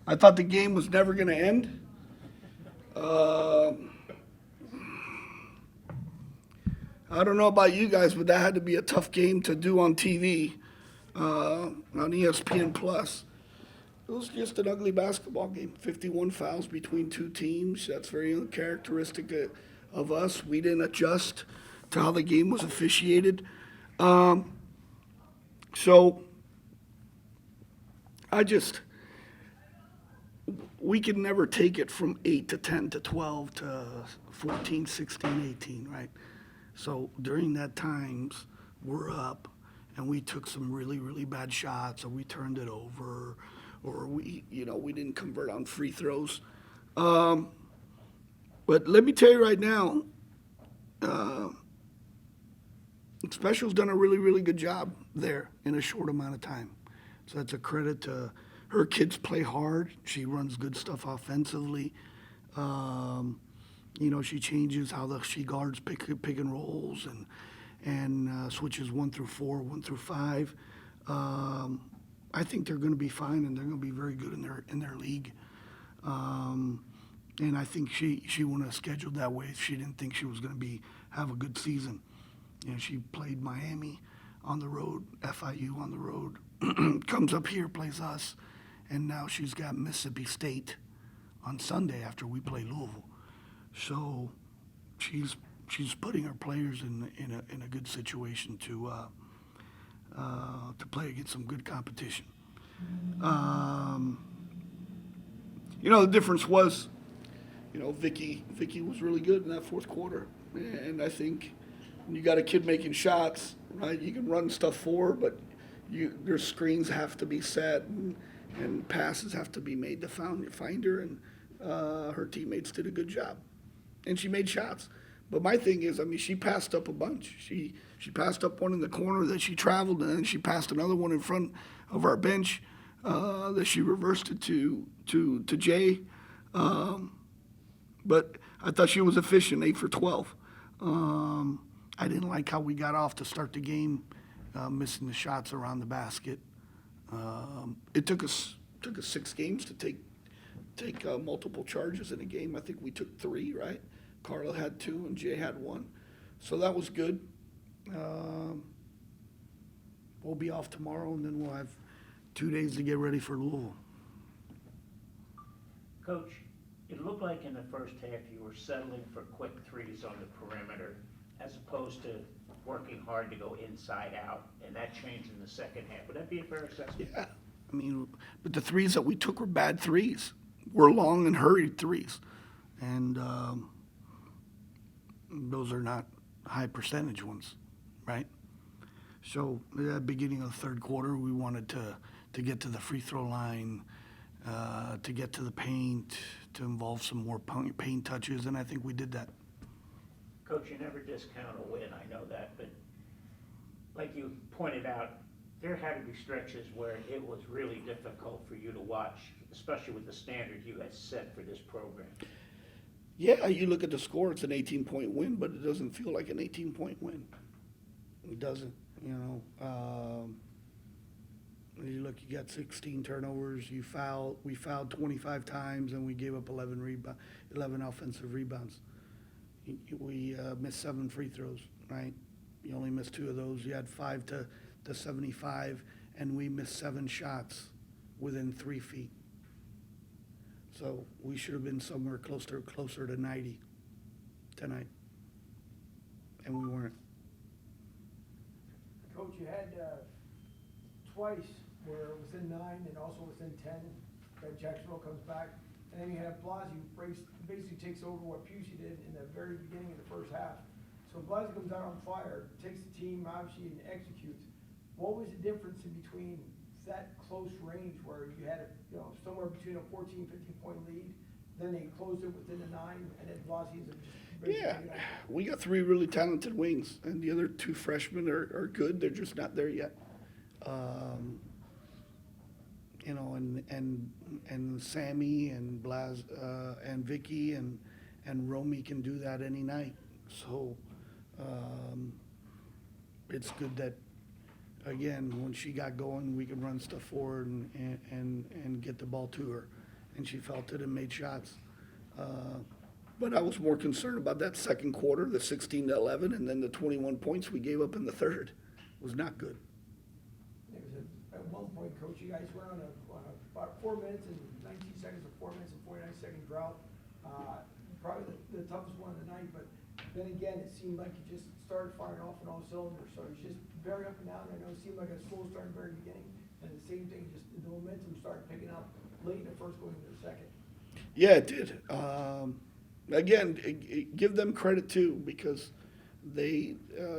I thought the game was never going to end. Uh, I don't know about you guys, but that had to be a tough game to do on TV, on ESPN Plus. It was just an ugly basketball game. 51 fouls between two teams. That's very uncharacteristic of us. We didn't adjust to how the game was officiated. So I just, we can never take it from 8 to 10 to 12 to 14, 16, 18, right? So during that times, we're up and we took some really, really bad shots, or we turned it over, or we didn't convert on free throws. Um, but let me tell you right now, uh, Special's done a really, really good job there in a short amount of time. So that's a credit to her. Kids play hard. She runs good stuff offensively. Um, she changes how she guards pick and rolls and switches 1 through 4, 1 through 5. Um, I think they're going to be fine, and they're going to be very good in their league. Um, and I think she wouldn't have scheduled that way if she didn't think she was going to have a good season. She played Miami on the road, FIU on the road, comes up here, plays us, and now she's got Mississippi State on Sunday after we play Louisville. So she's putting her players in a good situation to play against some good competition. Um, the difference was, Vicky was really good in that fourth quarter, and I think when you got a kid making shots, right, you can run stuff forward, but their screens have to be set and passes have to be made to find her, and her teammates did a good job, and she made shots. But my thing is, she passed up a bunch. She passed up one in the corner that she traveled, and then she passed another one in front of our bench that she reversed it to Jay. But I thought she was efficient, 8 for 12. I didn't like how we got off to start the game, missing the shots around the basket. It took us 6 games to take multiple charges in a game. I think we took 3, right? Carla had 2 and Jay had 1. So that was good. We'll be off tomorrow, and then we'll have 2 days to get ready for Louisville. Coach, it looked like in the first half you were settling for quick threes on the perimeter as opposed to working hard to go inside out, and that changed in the second half. Would that be a fair assessment? Yeah. But the threes that we took were bad threes. Were long and hurried threes. And those are not high percentage ones, right? So at the beginning of the third quarter, we wanted to get to the free throw line, to get to the paint, to involve some more paint touches, and I think we did that. Coach, you never discount a win, I know that, but like you pointed out, there had to be stretches where it was really difficult for you to watch, especially with the standard you had set for this program. Yeah, you look at the score, it's an 18-point win, but it doesn't feel like an 18-point win. It doesn't, you look, you got 16 turnovers, we fouled 25 times, and we gave up 11 offensive rebounds. We missed 7 free throws, right? You only missed 2 of those. You had 5 to 75, and we missed 7 shots within 3 feet. So we should have been somewhere closer to 90 tonight, and we weren't. Coach, you had twice where it was in 9 and also within 10 that Jacksonville comes back. And then you have Blasey, who basically takes over what Pusey did in the very beginning of the first half. So Blasey comes out on fire, takes the team, obviously, and executes. What was the difference in between that close range where you had somewhere between a 14, 15-point lead, then they closed it within the 9, and then Blasey is just... Yeah, we got 3 really talented wings, and the other 2 freshmen are good. They're just not there yet. And Sammy and and Vicky and Romy can do that any night. So it's good that, again, when she got going, we could run stuff forward and get the ball to her. and she felt it and made shots. But I was more concerned about that second quarter, the 16-11, and then the 21 points we gave up in the third was not good. There was at one point, Coach, you guys went on about 4 minutes and 19 seconds or 4 minutes and 49-second drought. Probably the toughest one of the night, but then again, it seemed like you just started firing off on all cylinders. So it's just very up and down. I know it seemed like a slow start in the very beginning, and the same thing, just the momentum started picking up late in the first going into the second. Yeah, it did. Again, give them credit too, because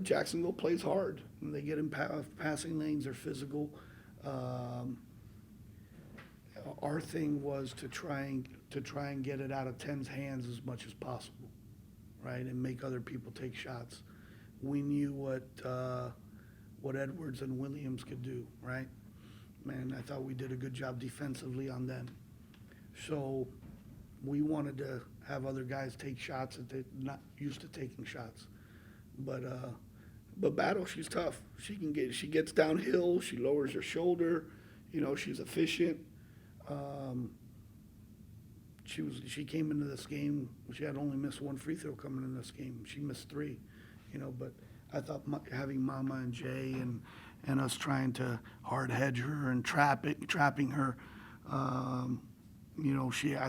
Jacksonville plays hard and they get in passing lanes. They're physical. Our thing was to try and get it out of 10's hands as much as possible, right, and make other people take shots. We knew what Edwards and Williams could do, right? Man, I thought we did a good job defensively on them. So we wanted to have other guys take shots that they're not used to taking shots. But Battle, she's tough. She gets downhill, she lowers her shoulder, she's efficient. She came into this game, she had only missed one free throw coming in this game. She missed 3, but I thought having Mama and Jay and us trying to hard hedge her and trapping her, I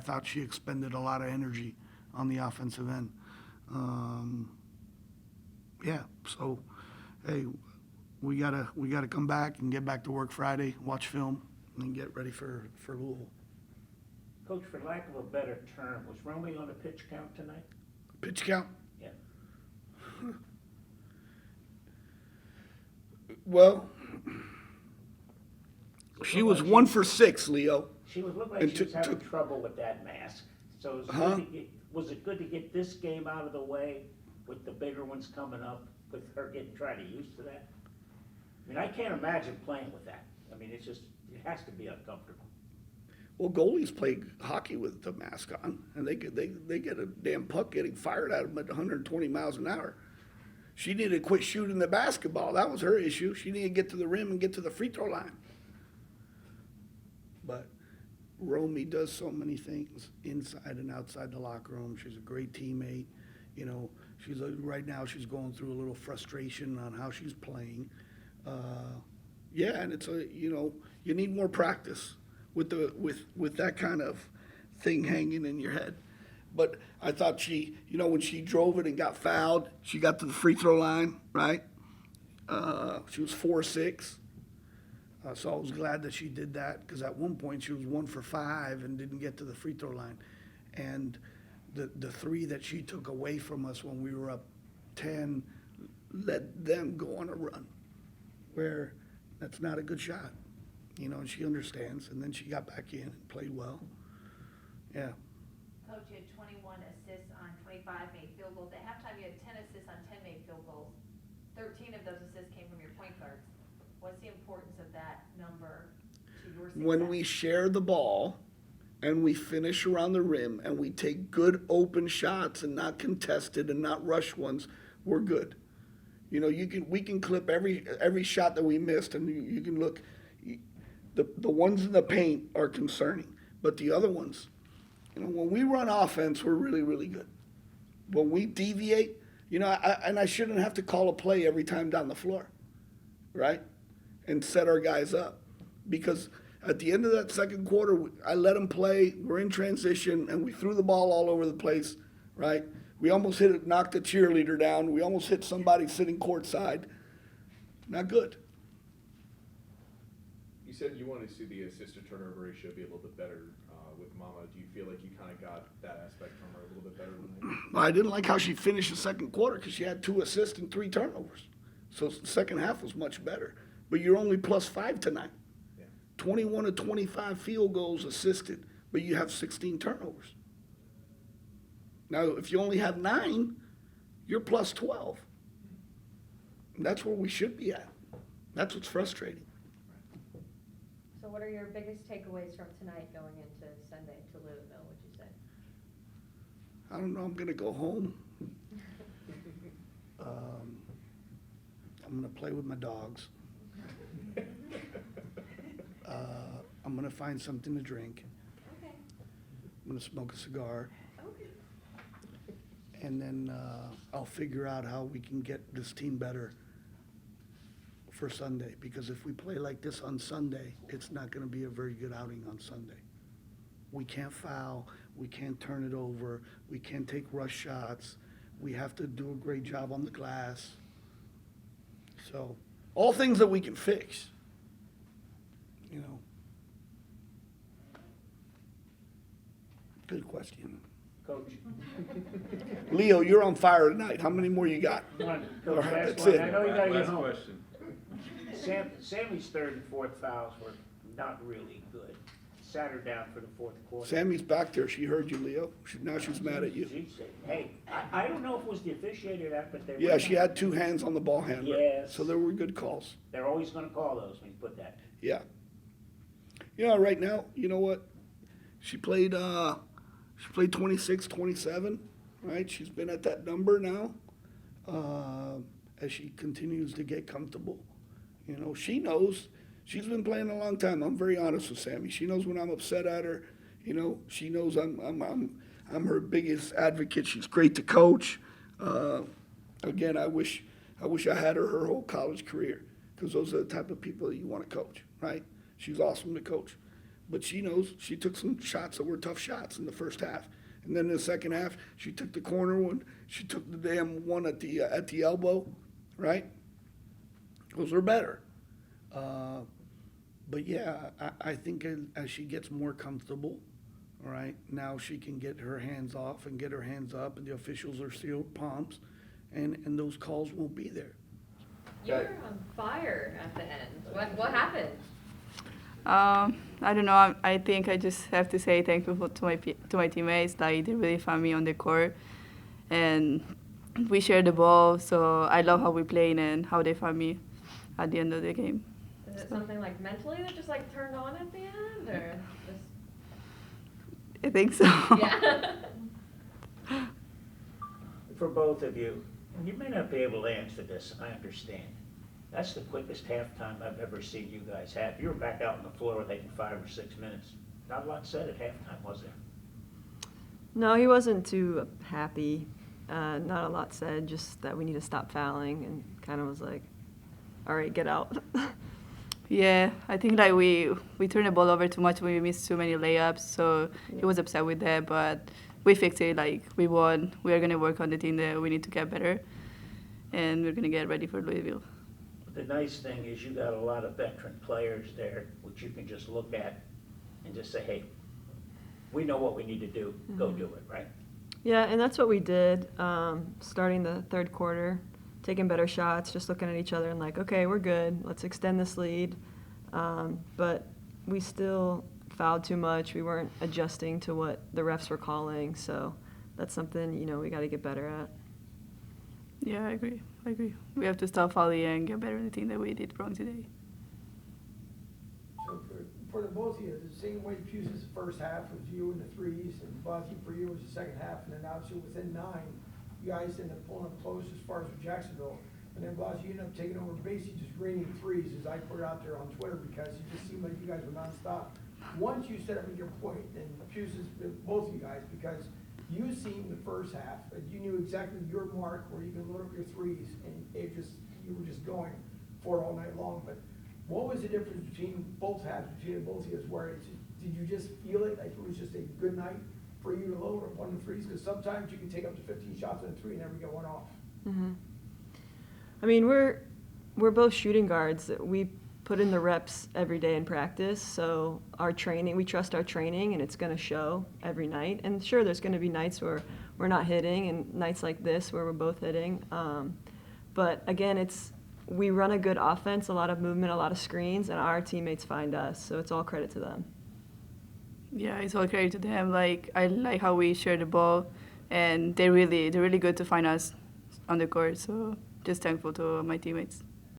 thought she expended a lot of energy on the offensive end. So, hey, we gotta come back and get back to work Friday, watch film, and get ready for Louisville. Coach, for lack of a better term, was Romy on the pitch count tonight? Pitch count? Yeah. Well, she was 1 for 6, Leo. She looked like And she was having trouble with that mask. So was it good to get this game out of the way with the bigger ones coming up, with her trying to get used to that? I mean, I can't imagine playing with that. I mean, it has to be uncomfortable. Well, goalies play hockey with the mask on, and they get a damn puck getting fired at them at 120 miles an hour. She needed to quit shooting the basketball. That was her issue. She needed to get to the rim and get to the free throw line. But Romy does so many things inside and outside the locker room. She's a great teammate. Right now she's going through a little frustration on how she's playing. And it's you need more practice with that kind of thing hanging in your head. But I thought she, when she drove it and got fouled, she got to the free throw line, right? She was 4-6. So I was glad that she did that, because at one point she was 1 for 5 and didn't get to the free throw line. And the 3 that she took away from us when we were up 10 let them go on a run, where that's not a good shot, and she understands. And then she got back in and played well. Yeah. Coach, you had 21 assists on 25 made field goals. At halftime, you had 10 assists on 10 made field goals. 13 of those assists came from your point guards. What's the importance of that number to your success? When we share the ball and we finish around the rim and we take good open shots and not contested and not rush ones, we're good. We can clip every shot that we missed, and you can look. The ones in the paint are concerning, but the other ones, when we run offense, we're really, really good. When we deviate, I shouldn't have to call a play every time down the floor, right? And set our guys up. Because at the end of that second quarter, I let them play, we're in transition, and we threw the ball all over the place, right? We almost knocked a cheerleader down. We almost hit somebody sitting courtside. Not good. You said you wanted to see the assist-to-turnover ratio be a little bit better with Mama. Do you feel like you kind of got that aspect from her a little bit better tonight? Well, I didn't like how she finished the second quarter, because she had 2 assists and 3 turnovers. So the second half was much better. But you're only +5 tonight. Yeah. 21 of 25 field goals assisted, but you have 16 turnovers. Now, if you only have 9, you're +12. And that's where we should be at. That's what's frustrating. So what are your biggest takeaways from tonight going into Sunday to Louisville, would you say? I don't know, I'm going to go home. I'm going to play with my dogs. I'm going to find something to drink. Okay. I'm gonna smoke a cigar, Okay. and then I'll figure out how we can get this team better for Sunday, because if we play like this on Sunday, it's not gonna be a very good outing on Sunday. We can't foul, we can't turn it over, we can't take rush shots, we have to do a great job on the glass. So, all things that we can fix, you know. Good question. Coach, Leo, you're on fire tonight. How many more you got? one, All Coach, right, last that's one. it. I know you gotta get Last home. question. Sammy's third and fourth fouls were not really good. Sat her down for the fourth quarter. Sammy's back there. She heard you, Leo. Now she's mad at you. She said, hey, I don't know if it was the officiator or that, but they were. Yeah, she had two hands on the ball handler. Yes. So there were good calls. They're always gonna call those when you put that. Yeah. You know, right now, you know what? She played 26, 27, right? She's been at that number now, as she continues to get comfortable. You know, she knows. She's been playing a long time. I'm very honest with Sammy. She knows when I'm upset at her. You know, she knows I'm her biggest advocate. She's great to coach. Again, I wish I had her whole college career, because those are the type of people that you want to coach, right? She's awesome to coach. But she knows she took some shots that were tough shots in the first half. And then in the second half, she took the corner one. She took the damn one at the elbow, right? Those are better. But yeah, I think as she gets more comfortable, all right, now she can get her hands off and get her hands up, and the officials are sealed palms, and those calls won't be there. You were on fire at the end. What happened? I don't know. I think I just have to say thank you to my teammates. Like, they really found me on the court, and we shared the ball. So I love how we played and how they found me at the end of the game. Is it something like mentally that just like turned on at the end, or just? I think so. Yeah. For both of you, you may not be able to answer this, I understand. That's the quickest halftime I've ever seen you guys have. You were back out on the floor within 5 or 6 minutes. Not a lot said at halftime, was there? No, he wasn't too happy. Not a lot said, just that we need to stop fouling, and kind of was like, all right, get out. Yeah, I think like we turned the ball over too much. We missed too many layups, so he was upset with that. But we fixed it. Like, we won. We are gonna work on the team that we need to get better, and we're gonna get ready for Louisville. The nice thing is you got a lot of veteran players there, which you can just look at and just say, hey, we know what we need to do, go do it, right? Yeah, and that's what we did, starting the third quarter, taking better shots, just looking at each other and like, okay, we're good, let's extend this lead. But we still fouled too much. We weren't adjusting to what the refs were calling, so that's something, you know, we got to get better at. Yeah, I agree. We have to stop fouling and get better at the thing that we did wrong today. So for the both of you, the same way Puce's first half was you in the threes, and Buzzy for you was the second half, and then obviously within 9, you guys ended up pulling up close as far as with Jacksonville. And then Buzzy, you ended up taking over basically just raining threes, as I put it out there on Twitter, because it just seemed like you guys were nonstop. Once you set up your point, and Puce's, both of you guys, because you seemed the first half, but you knew exactly your mark where you can load up your threes, and you were just going for it all night long. But what was the difference between both halves, between both of you? Did you just feel it like it was just a good night for you to load up on the threes? Because sometimes you can take up to 15 shots on a three and never get one off. Mm-hmm. I mean, we're both shooting guards. We put in the reps every day in practice, so our training, we trust our training, and it's going to show every night. And sure, there's going to be nights where we're not hitting, and nights like this where we're both hitting. But again, we run a good offense, a lot of movement, a lot of screens, and our teammates find us, so it's all credit to them. Yeah, it's all credit to them. Like, I like how we share the ball, and they're really good to find us on the court. So just thankful to my teammates.